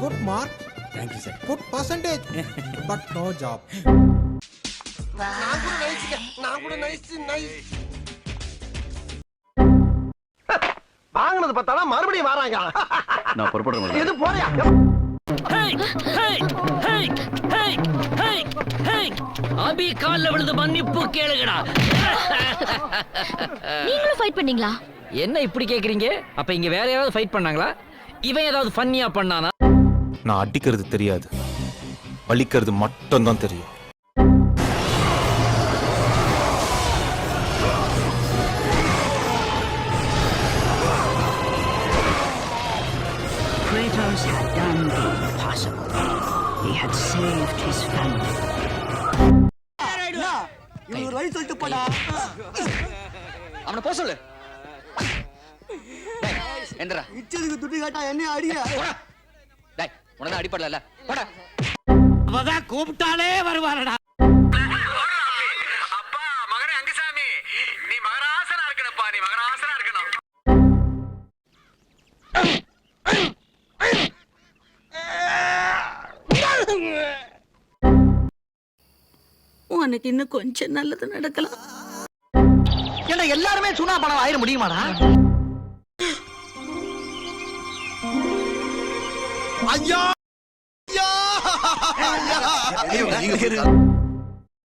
Good mark. Thank you, sir. Good percentage. But no job. வாங்கினது பார்த்தாலும் மறுபடியும் வராங்க. நான் பொறுப்படுறேன். இது போறியா? அபி கால்ல விழுந்து மன்னிப்பு கேளுங்கடா. நீங்களும் ஃபைட் பண்ணீங்களா? என்ன இப்படி கேக்குறீங்க? அப்ப இங்க வேற யாராவது ஃபைட் பண்ணாங்களா? இவன் ஏதாவது ஃபன்னியா பண்ணானா? நான் அடிக்கிறது தெரியாது, வலிக்கிறது மட்டும் தான் தெரியும். Kratos had done the impossible. He had saved his family. இவங்க வழி சொல்லிட்டு போடா. அவனை போ சொல்லு. என்னடா? இச்சதுக்கு துட்டு கேட்டா என்ன அடியா? டேய், உனக்கு அடிபடல. போடா. அவதான் கூப்பிட்டாலே வருவாரடா. அப்பா மகனே அங்கசாமி, நீ மகராசனா இருக்கணும்ப்பா, நீ மகராசனா இருக்கணும். உனக்கு இன்னும் கொஞ்சம் நல்லது நடக்கலாம். ஏன்னா எல்லாருமே சுனா பணம் ஆயிர முடியுமாடா? ஐயா! ஐயா!